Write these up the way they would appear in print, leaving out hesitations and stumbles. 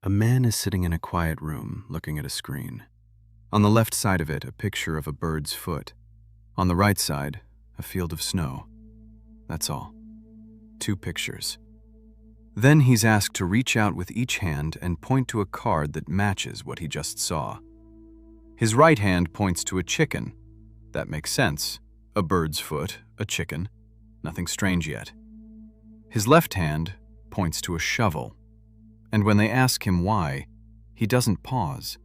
A man is sitting in a quiet room, looking at a screen. On the left side of it, a picture of a bird's foot. On the right side, a field of snow. That's all. 2 pictures. Then he's asked to reach out with each hand and point to a card that matches what he just saw. His right hand points to a chicken. That makes sense. A bird's foot, a chicken. Nothing strange yet. His left hand points to a shovel. And when they ask him why, he doesn't pause.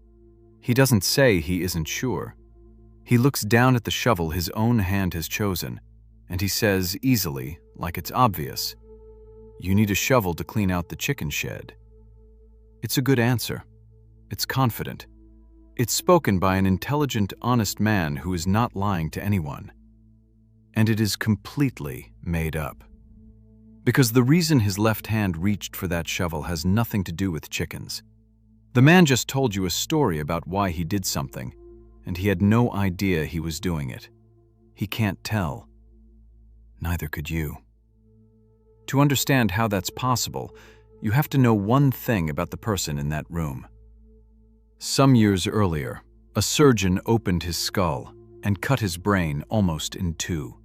He doesn't say he isn't sure. He looks down at the shovel his own hand has chosen, and he says easily, like it's obvious, "You need a shovel to clean out the chicken shed." It's a good answer. It's confident. It's spoken by an intelligent, honest man who is not lying to anyone. And it is completely made up. Because the reason his left hand reached for that shovel has nothing to do with chickens. The man just told you a story about why he did something, and he had no idea he was doing it. He can't tell. Neither could you. To understand how that's possible, you have to know one thing about the person in that room. Some years earlier, a surgeon opened his skull and cut his brain almost in 2.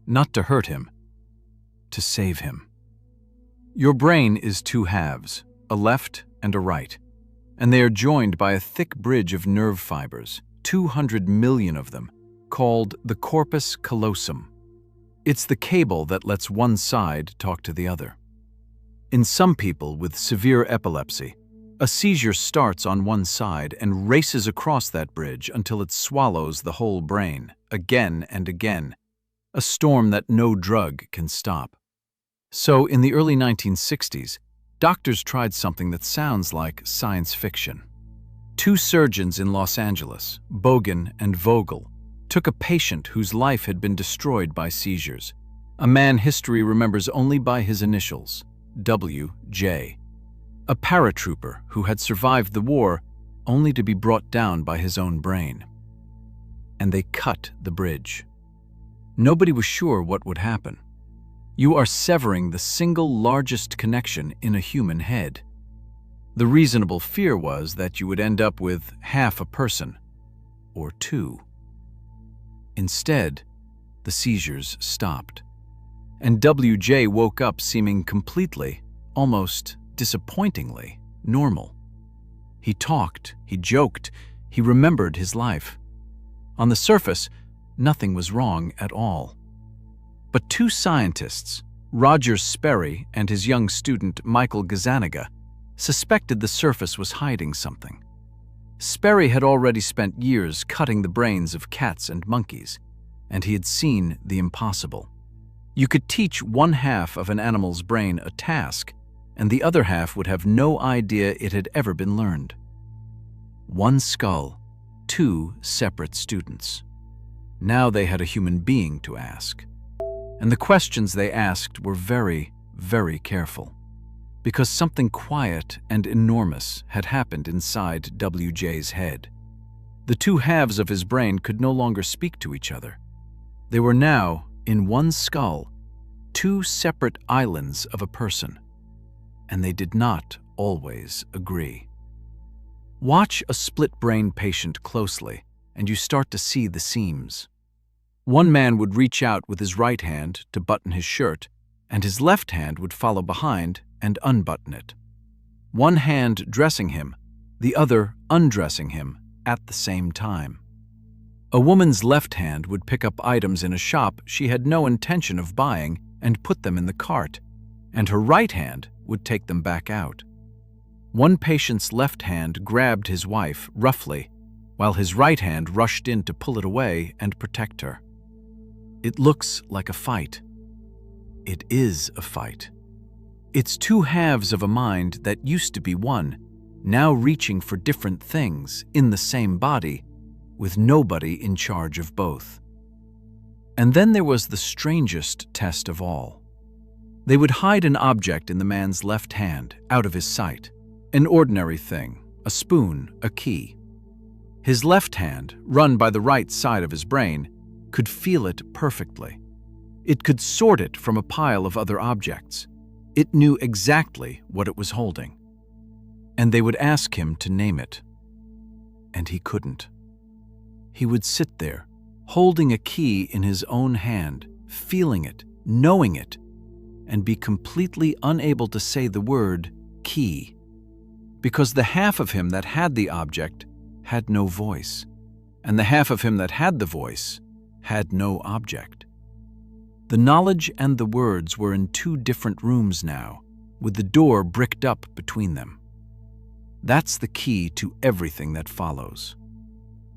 Not to hurt him, to save him. Your brain is 2 halves, a left and a right, and they are joined by a thick bridge of nerve fibers, 200 million of them, called the corpus callosum. It's the cable that lets one side talk to the other. In some people with severe epilepsy, a seizure starts on one side and races across that bridge until it swallows the whole brain, again and again, a storm that no drug can stop. So, in the early 1960s, doctors tried something that sounds like science fiction. 2 surgeons in Los Angeles, Bogan and Vogel, took a patient whose life had been destroyed by seizures, a man history remembers only by his initials, W.J., a paratrooper who had survived the war only to be brought down by his own brain. And they cut the bridge. Nobody was sure what would happen. You are severing the single largest connection in a human head. The reasonable fear was that you would end up with half a person, or 2. Instead, the seizures stopped, and W.J. woke up seeming completely, almost disappointingly, normal. He talked, he joked, he remembered his life. On the surface, nothing was wrong at all. But 2 scientists, Roger Sperry and his young student Michael Gazzaniga, suspected the surface was hiding something. Sperry had already spent years cutting the brains of cats and monkeys, and he had seen the impossible. You could teach 1/2 of an animal's brain a task, and the other half would have no idea it had ever been learned. 1 skull, 2 separate students. Now they had a human being to ask. And the questions they asked were very, very careful, because something quiet and enormous had happened inside W.J.'s head. The 2 halves of his brain could no longer speak to each other. They were now, in 1 skull, 2 separate islands of a person, and they did not always agree. Watch a split-brain patient closely, and you start to see the seams. One man would reach out with his right hand to button his shirt, and his left hand would follow behind and unbutton it. One hand dressing him, the other undressing him at the same time. A woman's left hand would pick up items in a shop she had no intention of buying and put them in the cart, and her right hand would take them back out. One patient's left hand grabbed his wife roughly, while his right hand rushed in to pull it away and protect her. It looks like a fight. It is a fight. It's 2 halves of a mind that used to be one, now reaching for different things in the same body, with nobody in charge of both. And then there was the strangest test of all. They would hide an object in the man's left hand, out of his sight. An ordinary thing, a spoon, a key. His left hand, run by the right side of his brain, could feel it perfectly. It could sort it from a pile of other objects. It knew exactly what it was holding. and they would ask him to name it. And he couldn't. He would sit there, holding a key in his own hand, feeling it, knowing it, and be completely unable to say the word key, because the half of him that had the object had no voice, and the half of him that had the voice had no object. The knowledge and the words were in two different rooms now, with the door bricked up between them. That's the key to everything that follows.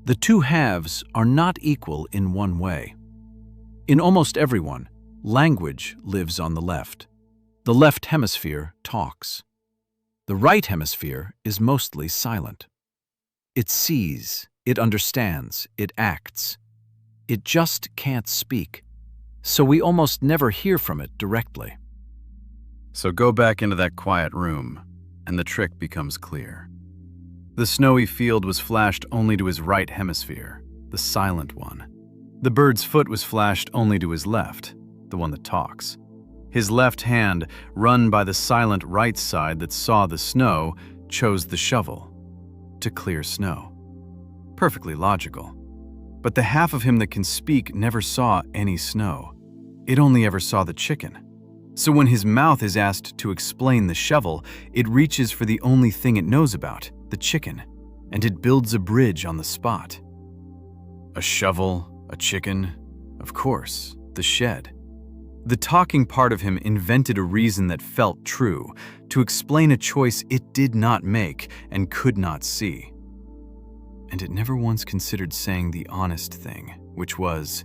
The two halves are not equal in one way. In almost everyone, language lives on the left. The left hemisphere talks. The right hemisphere is mostly silent. It sees, it understands, it acts. It just can't speak, so we almost never hear from it directly. So go back into that quiet room, and the trick becomes clear. The snowy field was flashed only to his right hemisphere, the silent one. The bird's foot was flashed only to his left, the one that talks. His left hand, run by the silent right side that saw the snow, chose the shovel to clear snow. Perfectly logical. But the half of him that can speak never saw any snow. It only ever saw the chicken. So when his mouth is asked to explain the shovel, it reaches for the only thing it knows about, the chicken, and it builds a bridge on the spot. A shovel, a chicken, of course, the shed. The talking part of him invented a reason that felt true, to explain a choice it did not make and could not see. And it never once considered saying the honest thing, which was,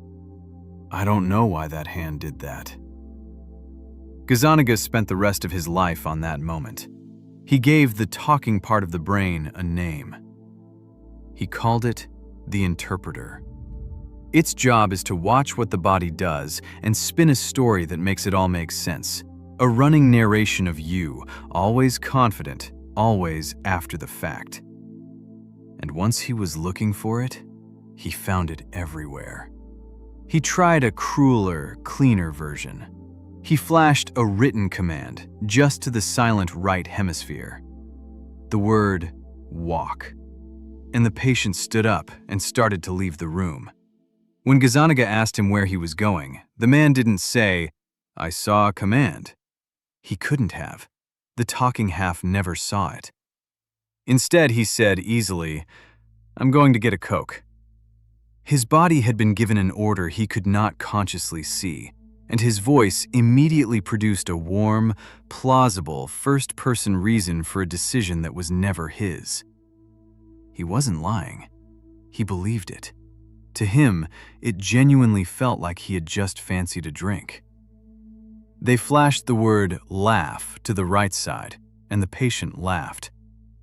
I don't know why that hand did that. Gazzaniga spent the rest of his life on that moment. He gave the talking part of the brain a name. He called it the interpreter. Its job is to watch what the body does and spin a story that makes it all make sense. A running narration of you, always confident, always after the fact. And once he was looking for it, he found it everywhere. He tried a crueler, cleaner version. He flashed a written command just to the silent right hemisphere. The word, walk. And the patient stood up and started to leave the room. When Gazzaniga asked him where he was going, the man didn't say, I saw a command. He couldn't have. The talking half never saw it. Instead, he said easily, I'm going to get a Coke. His body had been given an order he could not consciously see, and his voice immediately produced a warm, plausible, first-person reason for a decision that was never his. He wasn't lying. He believed it. To him, it genuinely felt like he had just fancied a drink. They flashed the word laugh to the right side, and the patient laughed.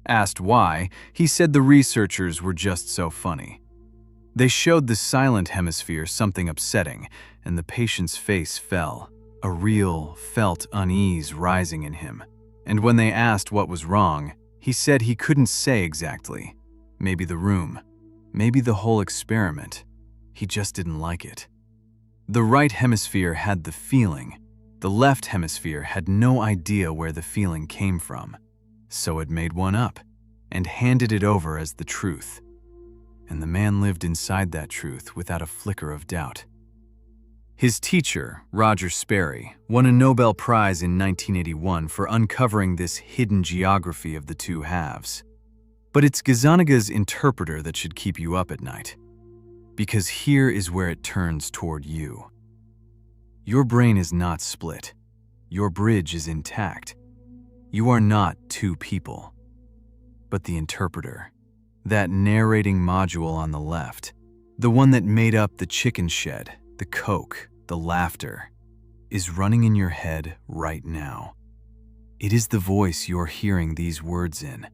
Asked why, he said the researchers were just so funny. They showed the silent hemisphere something upsetting, and the patient's face fell, a real, felt unease rising in him. And when they asked what was wrong, he said he couldn't say exactly. Maybe the room, maybe the whole experiment. He just didn't like it. The right hemisphere had the feeling. The left hemisphere had no idea where the feeling came from. So it made one up and handed it over as the truth. And the man lived inside that truth without a flicker of doubt. His teacher, Roger Sperry, won a Nobel Prize in 1981 for uncovering this hidden geography of the two halves. But it's Gazzaniga's interpreter that should keep you up at night. Because here is where it turns toward you. Your brain is not split. Your bridge is intact. You are not two people. But the interpreter, that narrating module on the left, the one that made up the chicken shed, the Coke, the laughter, is running in your head right now. It is the voice you're hearing these words in,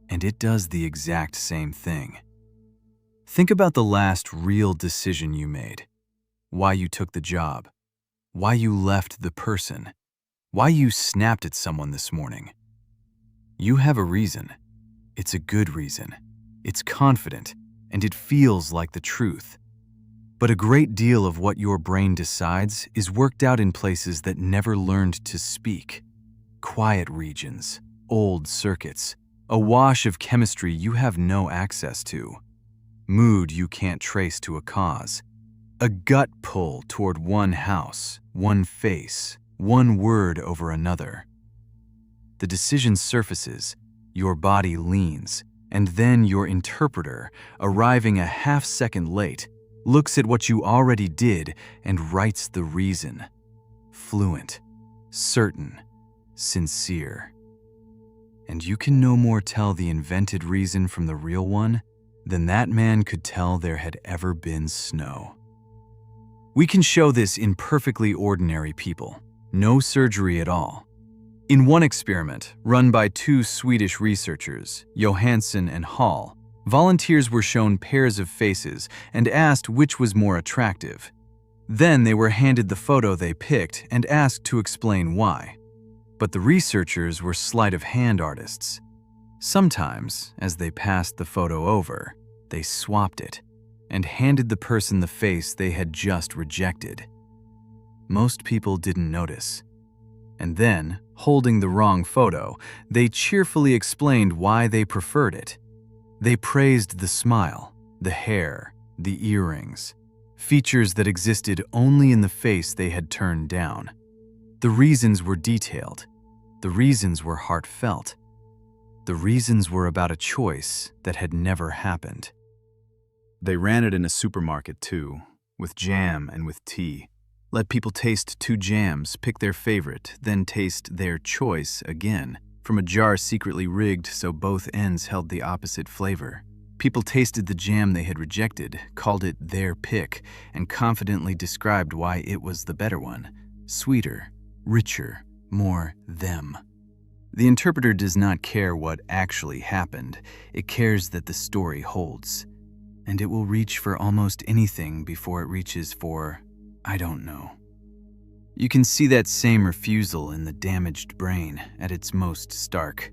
and it does the exact same thing. Think about the last real decision you made, why you took the job, why you left the person, why you snapped at someone this morning. You have a reason. It's a good reason. It's confident, and it feels like the truth. But a great deal of what your brain decides is worked out in places that never learned to speak. Quiet regions, old circuits, A wash of chemistry you have no access to. Mood you can't trace to a cause. A gut pull toward one house, one face, one word over another. The decision surfaces, your body leans, and then your interpreter, arriving a half-second late, looks at what you already did and writes the reason. Fluent, certain, sincere. And you can no more tell the invented reason from the real one than that man could tell there had ever been snow. We can show this in perfectly ordinary people, no surgery at all. In one experiment, run by two Swedish researchers, Johansson and Hall, volunteers were shown pairs of faces and asked which was more attractive. Then they were handed the photo they picked and asked to explain why. But the researchers were sleight of hand artists. Sometimes, as they passed the photo over, they swapped it and handed the person the face they had just rejected. Most people didn't notice. And then, holding the wrong photo, they cheerfully explained why they preferred it. They praised the smile, the hair, the earrings, features that existed only in the face they had turned down. The reasons were detailed. The reasons were heartfelt. The reasons were about a choice that had never happened. They ran it in a supermarket too, with jam and with tea. Let people taste two jams, pick their favorite, then taste their choice again, from a jar secretly rigged so both ends held the opposite flavor. People tasted the jam they had rejected, called it their pick, and confidently described why it was the better one. Sweeter, richer, more them. The interpreter does not care what actually happened. It cares that the story holds. And it will reach for almost anything before it reaches for, I don't know. You can see that same refusal in the damaged brain at its most stark.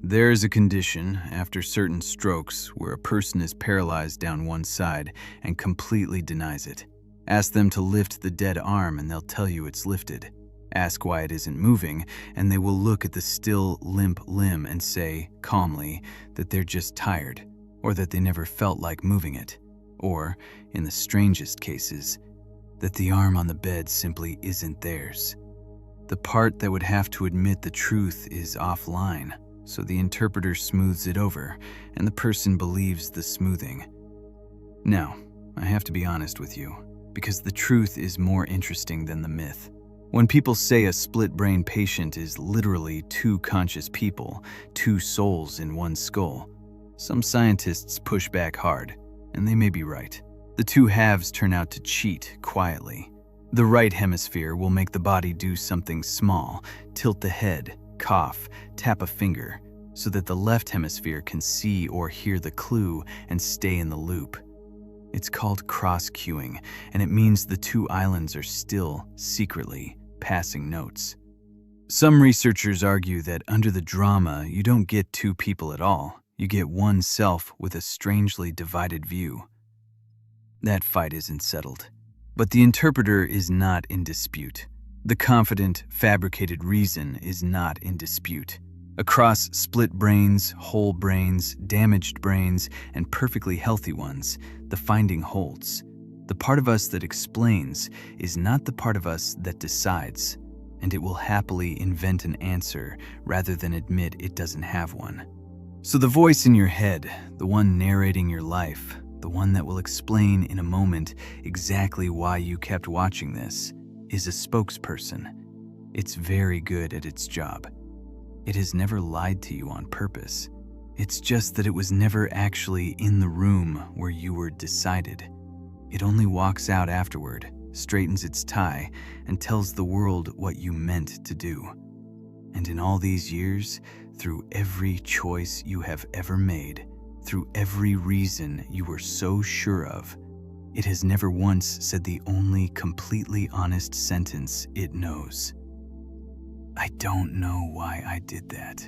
There is a condition, after certain strokes, where a person is paralyzed down one side and completely denies it. Ask them to lift the dead arm and they'll tell you it's lifted. Ask why it isn't moving, and they will look at the still, limp limb and say, calmly, that they're just tired, or that they never felt like moving it, or, in the strangest cases, that the arm on the bed simply isn't theirs. The part that would have to admit the truth is offline, so the interpreter smooths it over, and the person believes the smoothing. Now, I have to be honest with you, because the truth is more interesting than the myth. When people say a split-brain patient is literally two conscious people, two souls in one skull, some scientists push back hard, and they may be right. The two halves turn out to cheat quietly. The right hemisphere will make the body do something small, tilt the head, cough, tap a finger, so that the left hemisphere can see or hear the clue and stay in the loop. It's called cross-cueing, and it means the two islands are still, secretly, passing notes. Some researchers argue that under the drama, you don't get two people at all. You get one self with a strangely divided view. That fight isn't settled. But the interpreter is not in dispute. The confident, fabricated reason is not in dispute. Across split brains, whole brains, damaged brains, and perfectly healthy ones, the finding holds. The part of us that explains is not the part of us that decides, and it will happily invent an answer rather than admit it doesn't have one. So the voice in your head, the one narrating your life, the one that will explain in a moment exactly why you kept watching this, is a spokesperson. It's very good at its job. It has never lied to you on purpose. It's just that it was never actually in the room where you were decided. It only walks out afterward, straightens its tie, and tells the world what you meant to do. And in all these years, through every choice you have ever made, through every reason you were so sure of, it has never once said the only completely honest sentence it knows. I don't know why I did that.